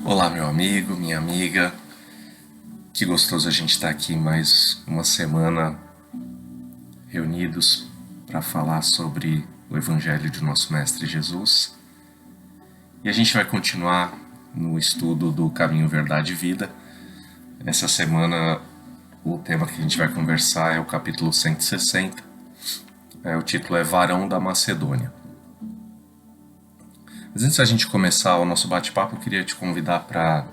Olá, meu amigo, minha amiga. Que gostoso a gente estar aqui mais uma semana reunidos para falar sobre o Evangelho de nosso Mestre Jesus. E a gente vai continuar no estudo do Caminho, Verdade e Vida. Essa semana o tema que a gente vai conversar é o capítulo 160. O título é Varão da Macedônia. Mas antes da gente começar o nosso bate-papo, eu queria te convidar para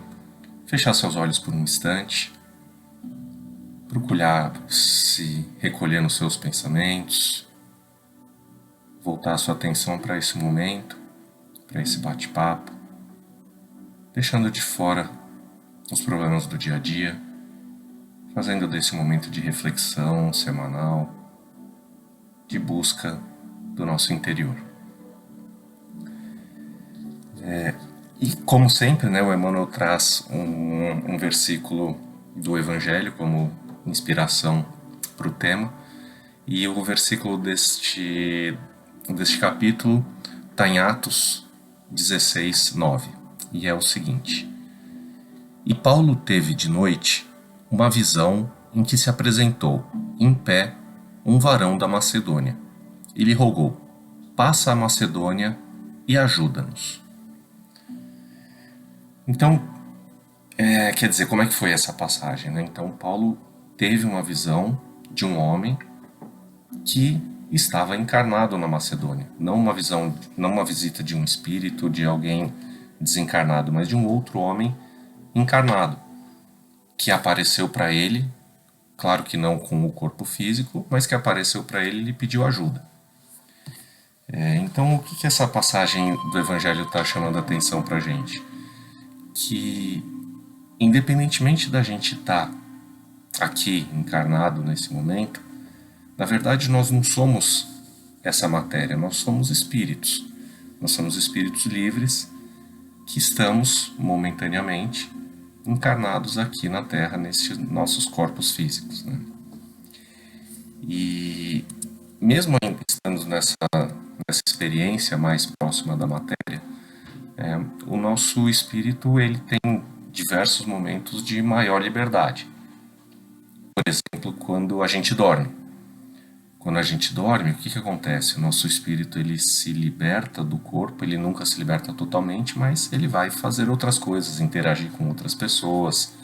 fechar seus olhos por um instante, procurar se recolher nos seus pensamentos, voltar a sua atenção para esse momento, para esse bate-papo, deixando de fora os problemas do dia a dia, fazendo desse momento de reflexão semanal, de busca do nosso interior. E como sempre, o Emmanuel traz um versículo do Evangelho como inspiração para o tema, e o versículo deste capítulo está em Atos 16, 9, e é o seguinte: E Paulo teve de noite uma visão em que se apresentou, em pé, um varão da Macedônia. E lhe rogou: passa a Macedônia e ajuda-nos. Então, quer dizer, como é que foi essa passagem, né? Então, Paulo teve uma visão de um homem que estava encarnado na Macedônia. Não uma visita de um espírito, de alguém desencarnado, mas de um outro homem encarnado, que apareceu para ele, claro que não com o corpo físico, mas que apareceu para ele e lhe pediu ajuda. Então, o que essa passagem do Evangelho está chamando a atenção para a gente? Que, independentemente da gente estar aqui encarnado nesse momento, na verdade nós não somos essa matéria, nós somos espíritos. Nós somos espíritos livres que estamos momentaneamente encarnados aqui na Terra, nesses nossos corpos físicos, né? E mesmo estando nessa experiência mais próxima da matéria, o nosso espírito ele tem diversos momentos de maior liberdade. Por exemplo, quando a gente dorme. Quando a gente dorme, o que acontece? O nosso espírito ele se liberta do corpo, ele nunca se liberta totalmente, mas ele vai fazer outras coisas, interagir com outras pessoas,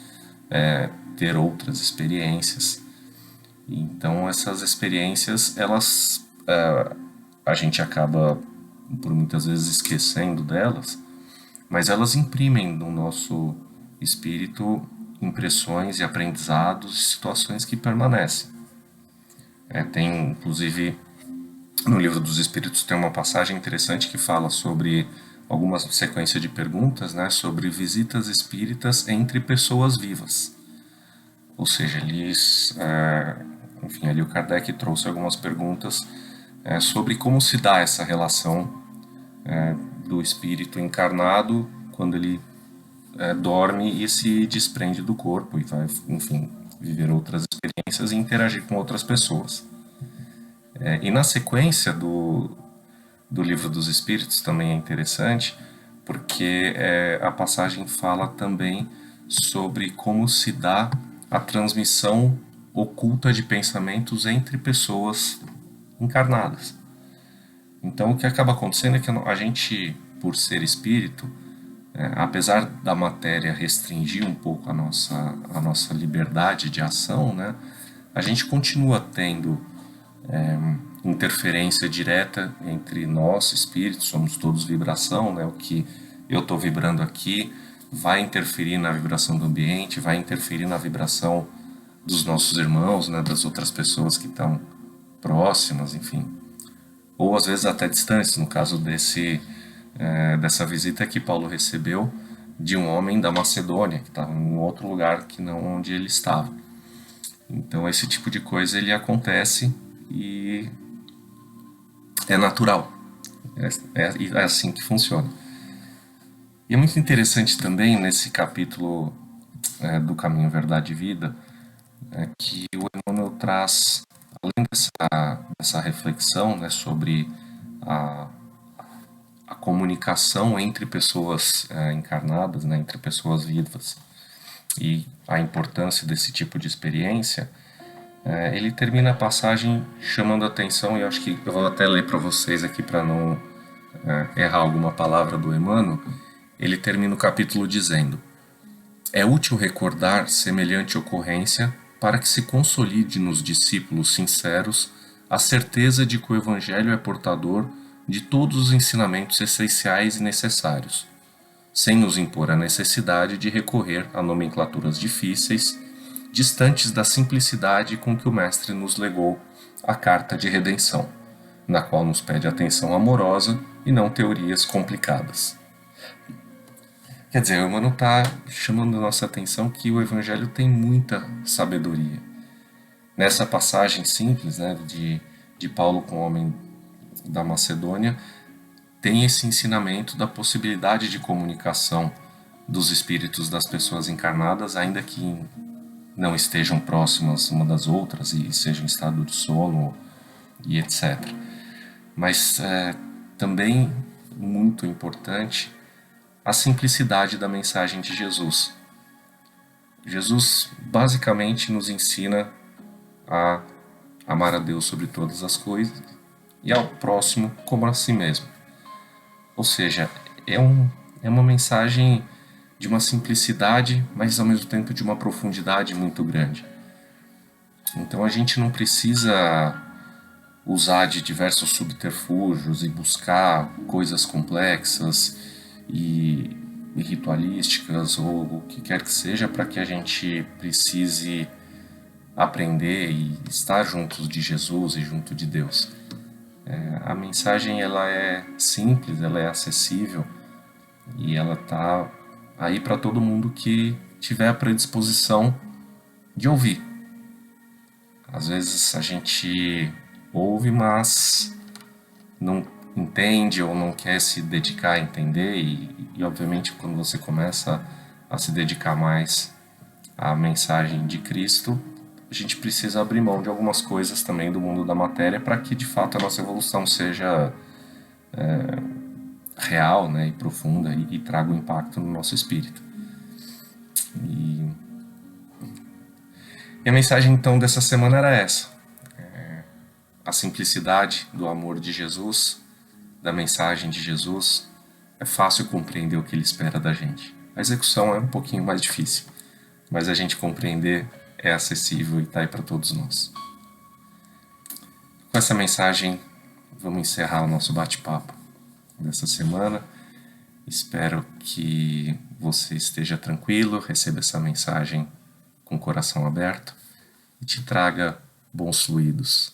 ter outras experiências. Então essas experiências, elas a gente acaba por muitas vezes esquecendo delas, mas elas imprimem no nosso espírito impressões e aprendizados e situações que permanecem. Tem, inclusive, no Livro dos Espíritos tem uma passagem interessante que fala sobre alguma sequência de perguntas, sobre visitas espíritas entre pessoas vivas. Ou seja, ali o Kardec trouxe algumas perguntas sobre como se dá essa relação do espírito encarnado quando ele dorme e se desprende do corpo e vai, enfim, viver outras experiências e interagir com outras pessoas. E na sequência do Livro dos Espíritos também é interessante, porque a passagem fala também sobre como se dá a transmissão oculta de pensamentos entre pessoas encarnadas. Então o que acaba acontecendo é que a gente, por ser espírito, apesar da matéria restringir um pouco a nossa liberdade de ação, a gente continua tendo interferência direta entre nós, espíritos, somos todos vibração, o que eu estou vibrando aqui vai interferir na vibração do ambiente, vai interferir na vibração dos nossos irmãos, das outras pessoas que estão próximas, enfim. Ou às vezes até distantes, no caso dessa visita que Paulo recebeu de um homem da Macedônia, que estava em outro lugar que não onde ele estava. Então esse tipo de coisa ele acontece e é natural, é assim que funciona. E é muito interessante também nesse capítulo do Caminho, Verdade e Vida, que o Emmanuel traz, além dessa reflexão sobre a a comunicação entre pessoas encarnadas, né, entre pessoas vivas, e a importância desse tipo de experiência, ele termina a passagem chamando a atenção, e eu acho que eu vou até ler para vocês aqui para não errar alguma palavra do Emmanuel. Ele termina o capítulo dizendo: é útil recordar semelhante ocorrência para que se consolide nos discípulos sinceros a certeza de que o Evangelho é portador de todos os ensinamentos essenciais e necessários, sem nos impor a necessidade de recorrer a nomenclaturas difíceis, distantes da simplicidade com que o Mestre nos legou a carta de redenção, na qual nos pede atenção amorosa e não teorias complicadas. Quer dizer, o Emmanuel está chamando a nossa atenção que o Evangelho tem muita sabedoria. Nessa passagem simples, né, de Paulo com o homem da Macedônia, tem esse ensinamento da possibilidade de comunicação dos espíritos das pessoas encarnadas, ainda que não estejam próximas uma das outras e sejam em estado de sono e etc. Mas também muito importante a simplicidade da mensagem de Jesus. Jesus basicamente nos ensina a amar a Deus sobre todas as coisas e ao próximo como a si mesmo. Ou seja, é uma mensagem de uma simplicidade, mas ao mesmo tempo de uma profundidade muito grande. Então a gente não precisa usar de diversos subterfúgios e buscar coisas complexas e ritualísticas ou o que quer que seja para que a gente precise aprender e estar juntos de Jesus e junto de Deus. A mensagem ela é simples, ela é acessível e ela está aí para todo mundo que tiver a predisposição de ouvir. Às vezes a gente ouve, mas não entende ou não quer se dedicar a entender e obviamente quando você começa a se dedicar mais à mensagem de Cristo, a gente precisa abrir mão de algumas coisas também do mundo da matéria para que de fato a nossa evolução seja real, né, e profunda e traga um impacto no nosso espírito. E a mensagem então dessa semana era essa: a simplicidade do amor de Jesus, da mensagem de Jesus. É fácil compreender o que ele espera da gente. A execução é um pouquinho mais difícil, mas a gente compreender é acessível e está aí para todos nós. Com essa mensagem, vamos encerrar o nosso bate-papo dessa semana. Espero que você esteja tranquilo, receba essa mensagem com o coração aberto e te traga bons fluidos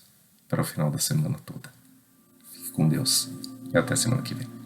para o final da semana toda. Fique com Deus e até semana que vem.